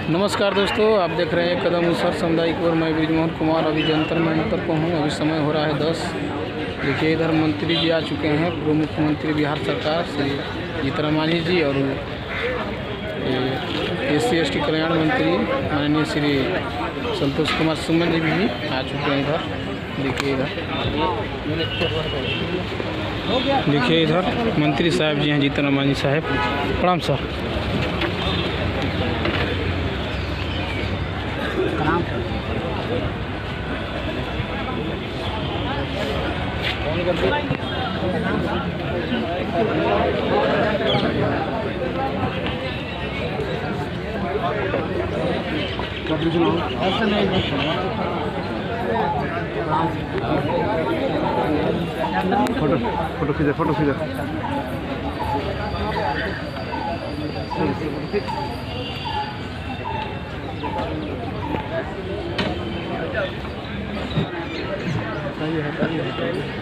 नमस्कार दोस्तों, आप देख रहे हैं कदम उत्सव सामुदायिक और मैं ब्रिजमोहन कुमार अभी जंतर मंतर पर हूँ। अभी समय हो रहा है 10। देखिए इधर मंत्री जी आ चुके हैं, पूर्व मुख्यमंत्री बिहार सरकार श्री जीतन मांझी जी और SC/ST कल्याण मंत्री माननीय श्री संतोष कुमार सुमन जी भी आ चुके हैं। इधर देखिए इधर मंत्री साहब जी हैं, जीतन मांझी साहब। प्रणाम सर। फोटो खींचा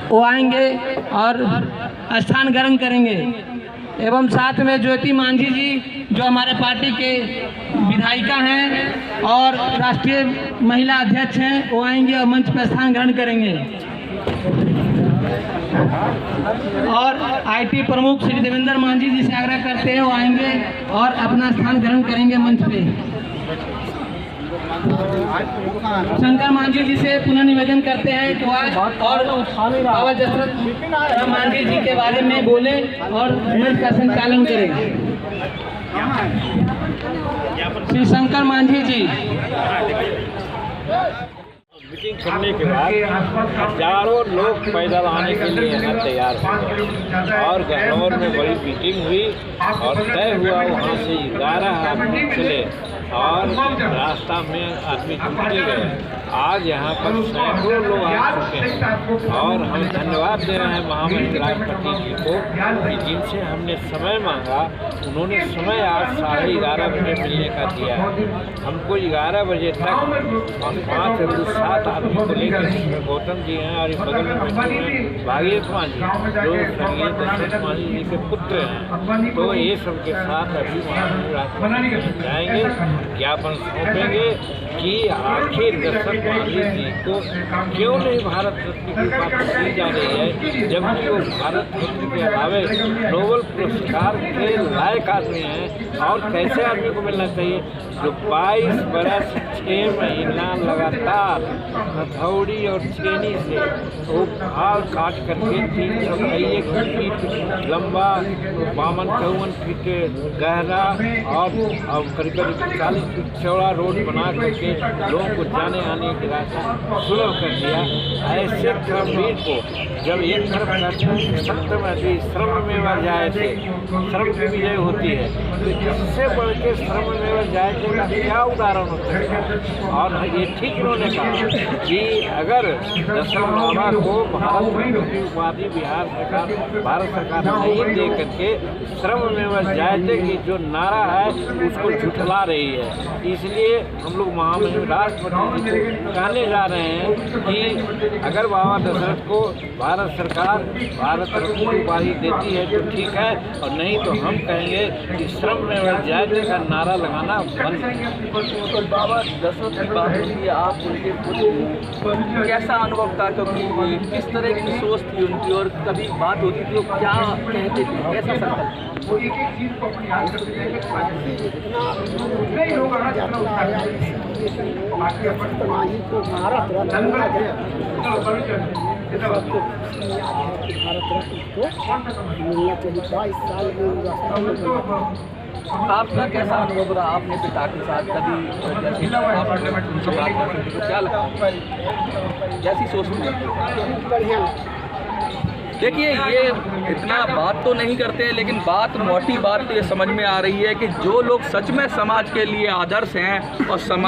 वो आएंगे और स्थान ग्रहण करेंगे। एवं साथ में ज्योति मांझी जी जो हमारे पार्टी के विधायिका हैं और राष्ट्रीय महिला अध्यक्ष हैं, वो आएंगे और मंच पर स्थान ग्रहण करेंगे। और IT प्रमुख श्री देवेंद्र मांझी जी से आग्रह करते हैं, वो आएंगे और अपना स्थान ग्रहण करेंगे मंच पे। शंकर मांझी जी से पुनः निवेदन करते हैं कि वह और बाबा दशरथ मांझी जी के बारे में बोले और मंच का संचालन करें। श्री शंकर मांझी जी। मीटिंग करने के बाद हजारों लोग पैदल आने के लिए यहाँ तैयार हुए और गहलोर में बड़ी मीटिंग हुई और तय हुआ वहाँ से 11 आदमी चले और रास्ता में आदमी जुटते गए। आज यहाँ पर सैकड़ों लोग आ चुके हैं और हम धन्यवाद दे रहे हैं महामहिम राष्ट्रपति जी को कि जिनसे हमने समय मांगा, उन्होंने समय आज 11:30 बजे मिलने का दिया है। हमको 11 बजे तक और 5-7 आदमी को लेकर गौतम जी हैं और बगल में बैठे हैं भागीरथ मांझी जो स्वर्गीय दशरथ मांझी जी के पुत्र हैं। तो ये सबके साथ अभी महामहिम राष्ट्रपति जाएंगे, ज्ञापन सौंपेंगे कि आखिर दशरथ मांझी जी को क्यों नहीं भारत रत्न की उपाधि दी जा रही है, जबकि वो भारत रत्न के अलावे नोबेल पुरस्कार के लायक आदमी हैं। और कैसे आदमी को मिलना चाहिए जो 22 बरस 6 महीना लगातार हथौड़ी और छेनी से वो भाल काट करके 301 फीट लंबा 52 फीट गहरा और करीब 40 फीट चौड़ा रोड बना करके लोगों को जाने आने के रास्ता सुलभ कर दिया। ऐसे क्रमवीर को जब एक तरफ श्रम में जाए थे, श्रम की विजय होती है, तो इससे बढ़ के श्रम में जाए थे का क्या उदाहरण होता है। और ये ठीक इन्होंने कहा कि अगर दशरथ बाबा को भारत रत्न की उपाधि बिहार सरकार भारत सरकार नहीं दे करके श्रम में जाए थे कि जो नारा है उसको झुठला रही है। इसलिए हम लोग महामहिम राष्ट्रपति जी को कहने जा रहे हैं कि अगर बाबा दशरथ को भारत सरकार भारत रत्न की उपाधि देती है तो ठीक है, और नहीं तो हम कहेंगे कि श्रम में जायते का नारा लगाना बंद है। बाबा दशरथ की बात होती है, आप उनके पुत्र कैसा अनुभव था, कभी किस तरह की सोच थी उनकी और कभी बात होती थी तो क्या कहते थे, कैसा संकल्प? आपका कैसा अनुभव रहा अपने पिता के साथ? कभी जैसे आपने उनसे बात करते तो क्या लगता है, कैसी सोचते हैं? देखिए, ये इतना बात तो नहीं करते हैं, लेकिन मोटी बात तो ये समझ में आ रही है कि जो लोग सच में समाज के लिए आदर्श हैं और समाज